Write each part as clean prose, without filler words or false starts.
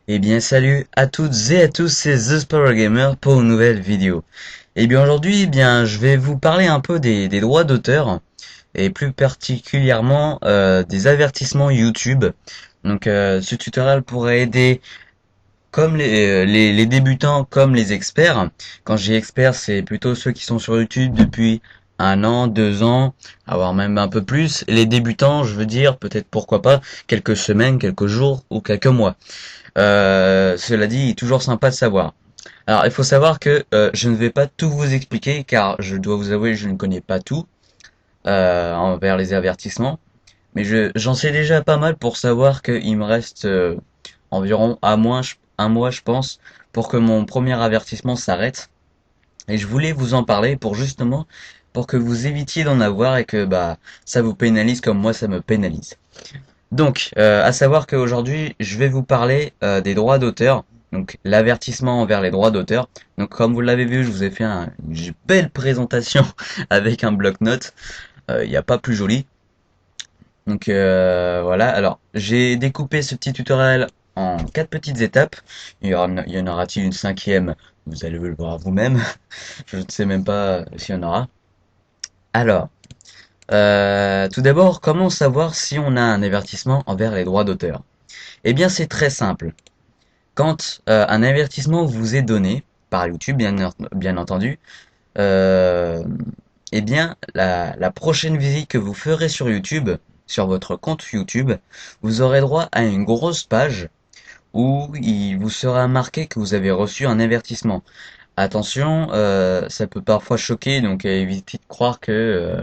Eh bien salut à toutes et à tous, c'est The Sparrow Gamer pour une nouvelle vidéo. Eh bien aujourd'hui, je vais vous parler un peu des droits d'auteur et plus particulièrement des avertissements YouTube. Ce tutoriel pourrait aider comme les débutants comme les experts. Quand j'ai experts, c'est plutôt ceux qui sont sur YouTube depuis 1 an, 2 ans, voire même un peu plus. Et les débutants, je veux dire, peut-être pourquoi pas, quelques semaines, quelques jours ou quelques mois. Cela dit, il est toujours sympa de savoir. Alors, il faut savoir que je ne vais pas tout vous expliquer car je dois vous avouer, je ne connais pas tout envers les avertissements, mais j'en sais déjà pas mal pour savoir qu'il me reste environ un mois, je pense, pour que mon premier avertissement s'arrête. Et je voulais vous en parler pour justement pour que vous évitiez d'en avoir et que ça vous pénalise comme moi ça me pénalise. À savoir qu'aujourd'hui, je vais vous parler des droits d'auteur, donc l'avertissement envers les droits d'auteur. Donc, comme vous l'avez vu, je vous ai fait une belle présentation avec un bloc-notes. Il n'y a pas plus joli. Voilà. Alors, j'ai découpé ce petit tutoriel en 4 petites étapes. Y en aura-t-il une cinquième? Vous allez le voir vous-même. Je ne sais même pas s'il y en aura. Alors, tout d'abord, comment savoir si on a un avertissement envers les droits d'auteur? Eh bien, c'est très simple. Quand un avertissement vous est donné par YouTube, bien entendu, euh, eh bien, la prochaine visite que vous ferez sur YouTube, sur votre compte YouTube, vous aurez droit à une grosse page où il vous sera marqué que vous avez reçu un avertissement. Attention, ça peut parfois choquer, donc évitez de croire que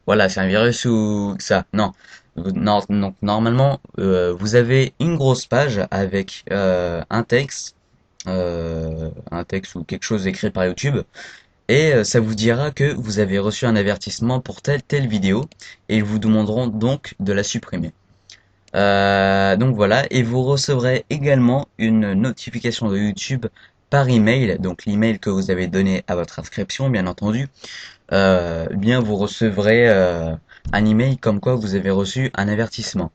voilà, c'est un virus ou ça. Non. Donc normalement, vous avez une grosse page avec un texte ou quelque chose écrit par YouTube, et ça vous dira que vous avez reçu un avertissement pour telle vidéo, et ils vous demanderont donc de la supprimer. Donc voilà, et vous recevrez également une notification de YouTube par email, donc l'email que vous avez donné à votre inscription, bien entendu, bien vous recevrez un email comme quoi vous avez reçu un avertissement.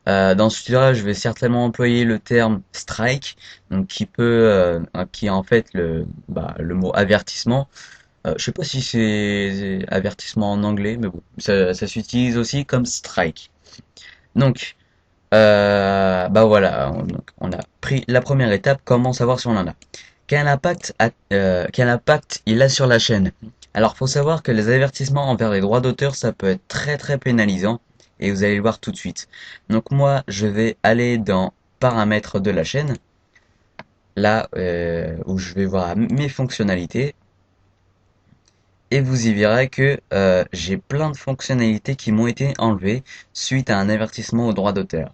Dans ce tutoriel, je vais certainement employer le terme strike, donc qui est en fait le mot avertissement. Je sais pas si c'est avertissement en anglais, mais bon, ça s'utilise aussi comme strike. Donc, voilà, on a pris la première étape, comment savoir si on en a. Quel impact il a sur la chaîne? Alors, faut savoir que les avertissements envers les droits d'auteur, ça peut être très très pénalisant, et vous allez le voir tout de suite. Donc moi, je vais aller dans paramètres de la chaîne, là où je vais voir mes fonctionnalités, et vous y verrez que j'ai plein de fonctionnalités qui m'ont été enlevées suite à un avertissement aux droits d'auteur.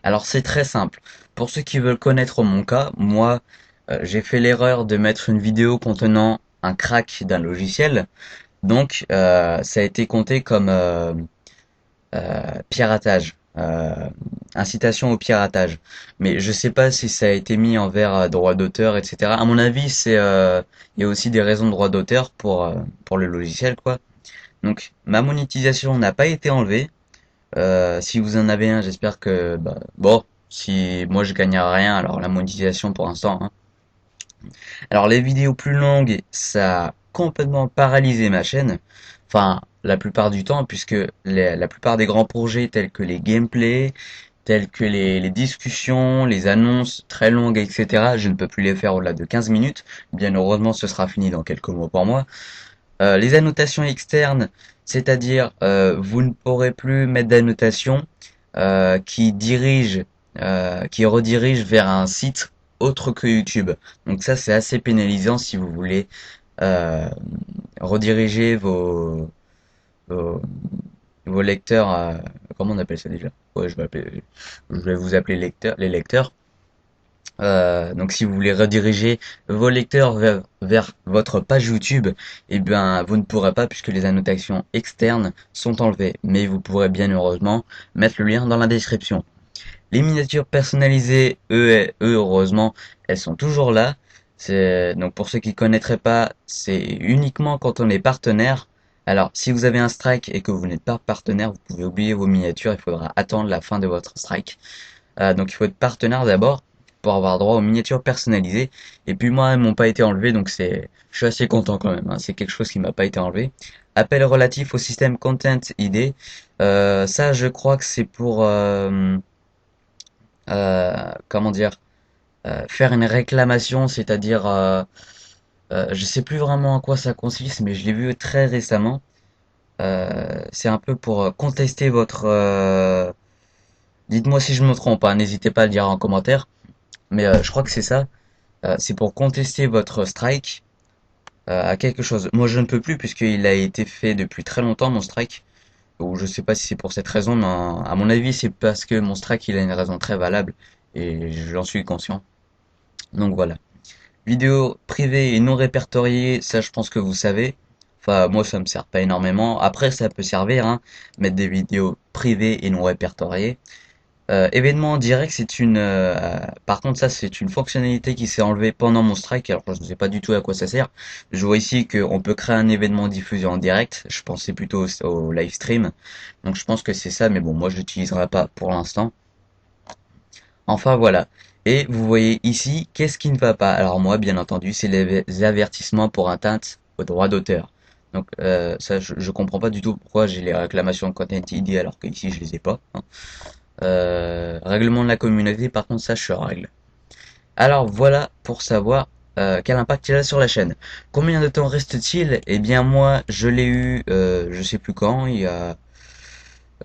Alors c'est très simple. Pour ceux qui veulent connaître mon cas, moi j'ai fait l'erreur de mettre une vidéo contenant un crack d'un logiciel. Ça a été compté comme piratage, incitation au piratage. Mais je sais pas si ça a été mis envers droit d'auteur, etc. À mon avis, il y a aussi des raisons de droit d'auteur pour le logiciel, quoi. Donc ma monétisation n'a pas été enlevée. Si vous en avez un, j'espère que bon, si moi je gagne rien, alors la monétisation pour l'instant, hein. Alors les vidéos plus longues, ça a complètement paralysé ma chaîne. Enfin, la plupart du temps, puisque la plupart des grands projets tels que les gameplays, tels que les discussions, les annonces très longues, etc., je ne peux plus les faire au-delà de 15 minutes. Bien heureusement, ce sera fini dans quelques mois pour moi. Les annotations externes, c'est-à-dire vous ne pourrez plus mettre d'annotation qui redirige vers un site autre que YouTube. Donc ça, c'est assez pénalisant si vous voulez euh, rediriger vos, vos lecteurs. Comment on appelle ça déjà? Ouais, je vais vous appeler les lecteurs. Donc si vous voulez rediriger vos lecteurs vers votre page YouTube, eh bien vous ne pourrez pas puisque les annotations externes sont enlevées. Mais vous pourrez bien heureusement mettre le lien dans la description. Les miniatures personnalisées, heureusement, elles sont toujours là. Donc pour ceux qui ne connaîtraient pas, c'est uniquement quand on est partenaire. Alors si vous avez un strike et que vous n'êtes pas partenaire, vous pouvez oublier vos miniatures, il faudra attendre la fin de votre strike. Donc il faut être partenaire d'abord. pour avoir droit aux miniatures personnalisées. Et puis moi, elles m'ont pas été enlevées, donc je suis assez content quand même, hein. C'est quelque chose qui m'a pas été enlevé. Appel relatif au système Content ID. Ça, je crois que c'est pour, comment dire, faire une réclamation, c'est-à-dire, je sais plus vraiment en quoi ça consiste, mais je l'ai vu très récemment. C'est un peu pour contester votre. Dites-moi si je me trompe, hein, n'hésitez pas à le dire en commentaire. Mais je crois que c'est ça. C'est pour contester votre strike à quelque chose. Moi, je ne peux plus puisqu'il a été fait depuis très longtemps mon strike. Ou je sais pas si c'est pour cette raison, mais à mon avis, c'est parce que mon strike il a une raison très valable et j'en suis conscient. Donc voilà. Vidéos privées et non répertoriées, ça je pense que vous savez. Enfin, moi ça me sert pas énormément. Après, ça peut servir, hein, mettre des vidéos privées et non répertoriées. Événement en direct, par contre, ça c'est une fonctionnalité qui s'est enlevée pendant mon strike. Alors je ne sais pas du tout à quoi ça sert. Je vois ici qu'on peut créer un événement diffusé en direct. Je pensais plutôt au live stream. Donc je pense que c'est ça, mais bon, moi je l'utiliserai pas pour l'instant. Enfin voilà. Et vous voyez ici, qu'est-ce qui ne va pas? Alors moi, bien entendu, c'est les avertissements pour atteinte aux droits d'auteur. Donc ça, je comprends pas du tout pourquoi j'ai les réclamations de Content ID alors que ici je les ai pas, hein. Règlement de la communauté, par contre ça je règle. Alors voilà pour savoir quel impact il a sur la chaîne. Combien de temps reste-t-il? Eh bien moi je l'ai eu, je sais plus quand, il y a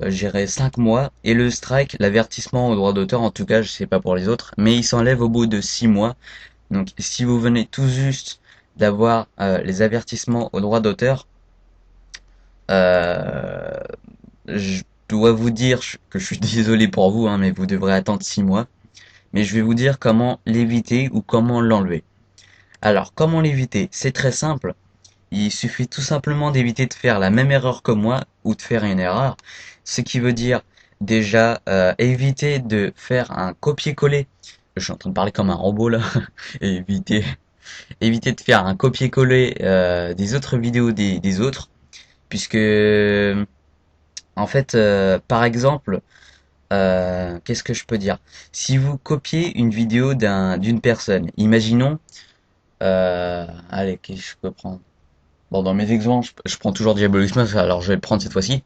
j'irai 5 mois. Et le strike, l'avertissement au droit d'auteur, en tout cas je sais pas pour les autres, mais il s'enlève au bout de 6 mois. Donc si vous venez tout juste d'avoir les avertissements au droit d'auteur, euh, je dois vous dire que je suis désolé pour vous, hein, mais vous devrez attendre 6 mois. Mais je vais vous dire comment l'éviter ou comment l'enlever. Alors, comment l'éviter? C'est très simple. Il suffit tout simplement d'éviter de faire la même erreur que moi ou de faire une erreur. Ce qui veut dire déjà éviter de faire un copier-coller. Je suis en train de parler comme un robot là. Et éviter de faire un copier-coller des autres vidéos des autres. Puisque, en fait, par exemple, qu'est-ce que je peux dire? Si vous copiez une vidéo d'une personne, imaginons, allez, qu'est-ce que je peux prendre? Bon, dans mes exemples, je prends toujours Diablo X9, alors je vais le prendre cette fois-ci.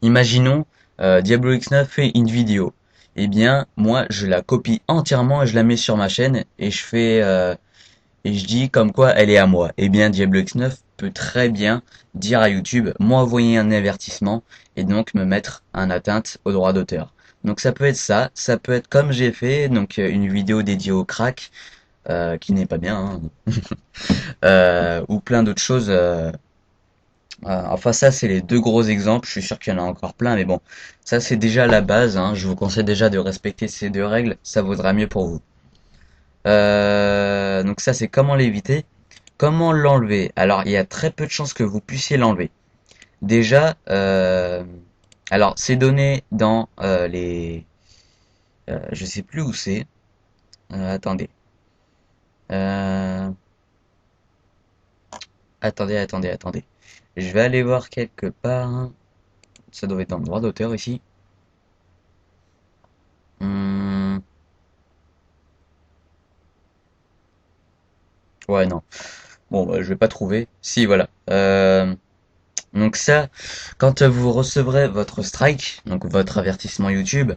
Imaginons, Diablo X9 fait une vidéo. Eh bien, moi, je la copie entièrement et je la mets sur ma chaîne et et je dis comme quoi elle est à moi. Eh bien, Diablo X9 peut très bien dire à YouTube, m'envoyer un avertissement et donc me mettre un atteinte au droit d'auteur. Donc ça peut être ça peut être comme j'ai fait, donc une vidéo dédiée au crack, qui n'est pas bien, hein, ou plein d'autres choses. Enfin ça c'est les deux gros exemples, je suis sûr qu'il y en a encore plein, mais bon, ça c'est déjà la base, hein. Je vous conseille déjà de respecter ces deux règles, ça vaudra mieux pour vous. Donc ça c'est comment l'éviter. Comment l'enlever? Alors il y a très peu de chances que vous puissiez l'enlever. Déjà, alors c'est donné dans je sais plus où c'est. Attendez. Euh, attendez. Je vais aller voir quelque part. Ça doit être dans le droit d'auteur ici. Hum, ouais, non. Bon, bah, je vais pas trouver. Si, voilà. Donc ça, quand vous recevrez votre strike, donc votre avertissement YouTube,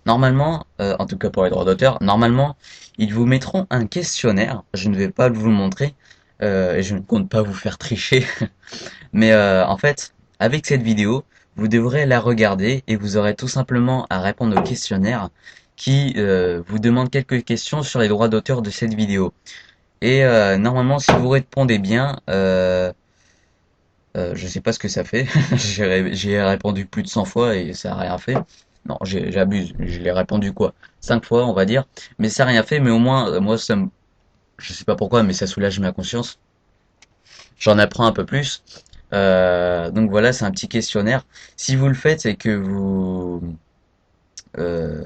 normalement, en tout cas pour les droits d'auteur, normalement, ils vous mettront un questionnaire. Je ne vais pas vous le montrer, et je ne compte pas vous faire tricher. Mais en fait, avec cette vidéo, vous devrez la regarder et vous aurez tout simplement à répondre au questionnaire qui vous demande quelques questions sur les droits d'auteur de cette vidéo. Et normalement, si vous répondez bien, je sais pas ce que ça fait. J'ai répondu plus de 100 fois et ça a rien fait. Non, j'abuse. Je l'ai répondu quoi? 5 fois, on va dire. Mais ça a rien fait. Mais au moins, moi, je sais pas pourquoi, mais ça soulage ma conscience. J'en apprends un peu plus. Donc voilà, c'est un petit questionnaire. Si vous le faites euh,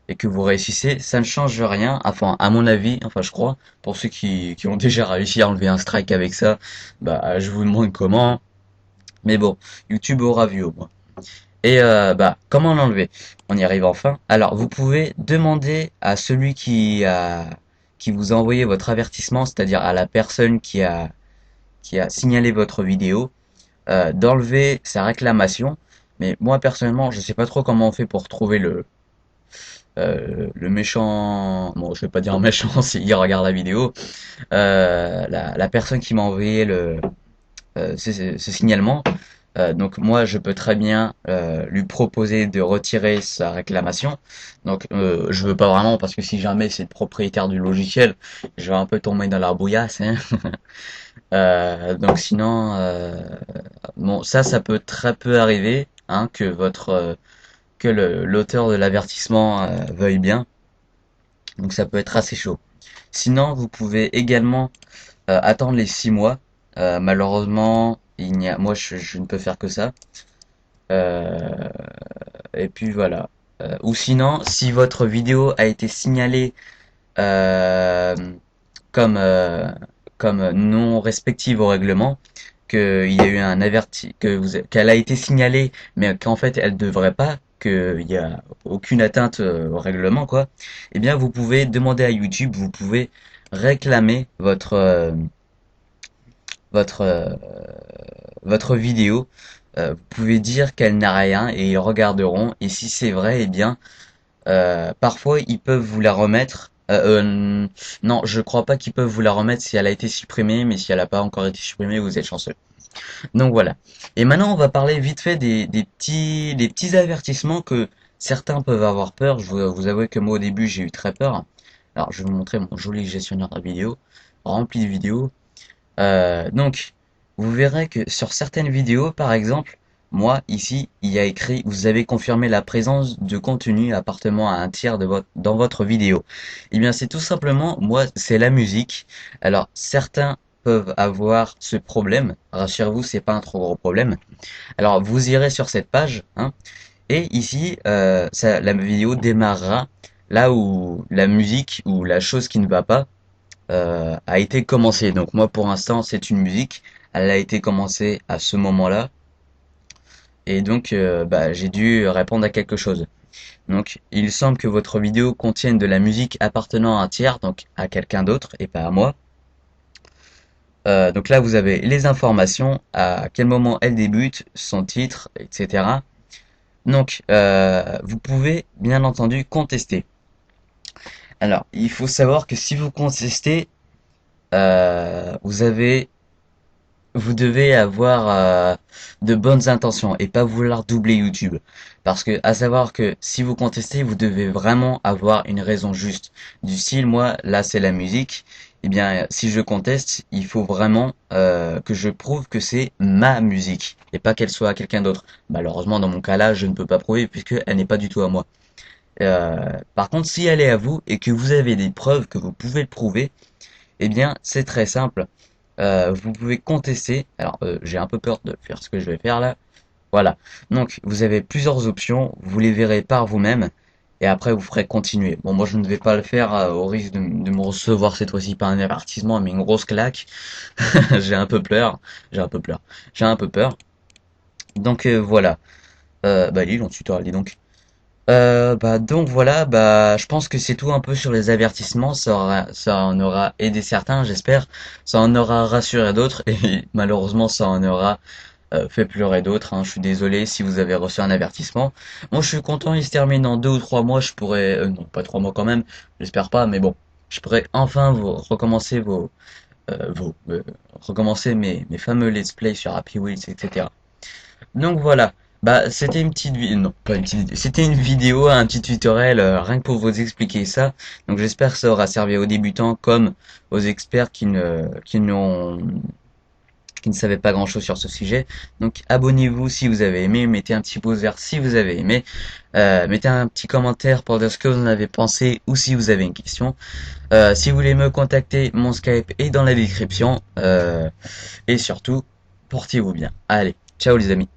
et que vous réussissez, ça ne change rien. Enfin, à mon avis, enfin je crois, pour ceux qui ont déjà réussi à enlever un strike avec ça, bah je vous demande comment. Mais bon, YouTube aura vu au moins. Et bah comment l'enlever? On y arrive enfin. Alors, vous pouvez demander à celui qui vous a envoyé votre avertissement, c'est-à-dire à la personne qui a signalé votre vidéo, d'enlever sa réclamation. Mais moi, personnellement, je sais pas trop comment on fait pour trouver le méchant. Bon, je vais pas dire méchant s'il regarde la vidéo. La personne qui m'a envoyé ce signalement. Donc moi, je peux très bien lui proposer de retirer sa réclamation. Donc je veux pas vraiment parce que si jamais c'est le propriétaire du logiciel, je vais un peu tomber dans la bouillasse, hein. Donc sinon, bon ça peut très peu arriver, hein, que l'auteur de l'avertissement veuille bien. Donc ça peut être assez chaud. Sinon, vous pouvez également attendre les 6 mois. Malheureusement, moi je ne peux faire que ça. Euh, et puis voilà. Ou sinon, si votre vidéo a été signalée euh, comme comme non respective au règlement, qu'il y a eu un averti, qu'elle a été signalée, mais qu'en fait elle devrait pas, qu'il y a aucune atteinte au règlement, quoi. Eh bien, vous pouvez demander à YouTube, vous pouvez réclamer votre votre vidéo. Vous pouvez dire qu'elle n'a rien et ils regarderont. Et si c'est vrai, eh bien, parfois ils peuvent vous la remettre. Non, je crois pas qu'ils peuvent vous la remettre si elle a été supprimée, mais si elle n'a pas encore été supprimée, vous êtes chanceux. Donc voilà. Et maintenant, on va parler vite fait des petits avertissements que certains peuvent avoir peur. Je vais vous avouer que moi au début j'ai eu très peur. Alors je vais vous montrer mon joli gestionnaire de vidéos, rempli de vidéos. Donc, vous verrez que sur certaines vidéos, par exemple, moi, ici, il y a écrit, vous avez confirmé la présence de contenu appartenant à un tiers dans votre vidéo. Eh bien, c'est tout simplement, moi, c'est la musique. Alors, certains peuvent avoir ce problème. Rassurez-vous, c'est pas un trop gros problème. Alors, vous irez sur cette page, hein, et ici, la vidéo démarrera là où la musique ou la chose qui ne va pas a été commencée. Donc moi pour l'instant c'est une musique, elle a été commencée à ce moment-là et donc bah, j'ai dû répondre à quelque chose. Donc il semble que votre vidéo contienne de la musique appartenant à un tiers, donc à quelqu'un d'autre et pas à moi. Donc là vous avez les informations, à quel moment elle débute, son titre, etc. Donc vous pouvez bien entendu contester. Alors il faut savoir que si vous contestez, vous avez vous devez avoir de bonnes intentions et pas vouloir doubler YouTube. Parce que, à savoir que si vous contestez, vous devez vraiment avoir une raison juste. Du style, moi, là, c'est la musique. Eh bien, si je conteste, il faut vraiment que je prouve que c'est ma musique et pas qu'elle soit à quelqu'un d'autre. Malheureusement, dans mon cas là, je ne peux pas prouver puisque elle n'est pas du tout à moi. Par contre, si elle est à vous et que vous avez des preuves que vous pouvez le prouver, eh bien, c'est très simple. Vous pouvez contester. Alors, j'ai un peu peur de faire ce que je vais faire là. Voilà. Donc, vous avez plusieurs options. Vous les verrez par vous-même. Et après, vous ferez continuer. Bon, moi, je ne vais pas le faire au risque de me recevoir cette fois-ci par un avertissement, mais une grosse claque. J'ai un peu peur. J'ai un peu peur. J'ai un peu peur. Donc, voilà. Bah, Lille, on tutoie, dis donc. Bah donc voilà, bah je pense que c'est tout un peu sur les avertissements, ça en aura aidé certains, j'espère, ça en aura rassuré d'autres et malheureusement ça en aura fait pleurer d'autres, hein. Je suis désolé si vous avez reçu un avertissement. Moi je suis content, il se termine dans 2 ou 3 mois, je pourrais, non pas 3 mois quand même, j'espère pas, mais bon, je pourrais enfin recommencer recommencer mes fameux let's play sur Happy Wheels, etc. Donc voilà. Bah, c'était une petite vidéo, non, pas une petite vidéo, c'était une vidéo, un petit tutoriel, rien que pour vous expliquer ça. Donc j'espère que ça aura servi aux débutants comme aux experts qui ne savaient pas grand-chose sur ce sujet. Donc abonnez-vous si vous avez aimé, mettez un petit pouce vert si vous avez aimé, mettez un petit commentaire pour dire ce que vous en avez pensé ou si vous avez une question. Si vous voulez me contacter, mon Skype est dans la description. Et surtout, portez-vous bien. Allez, ciao les amis.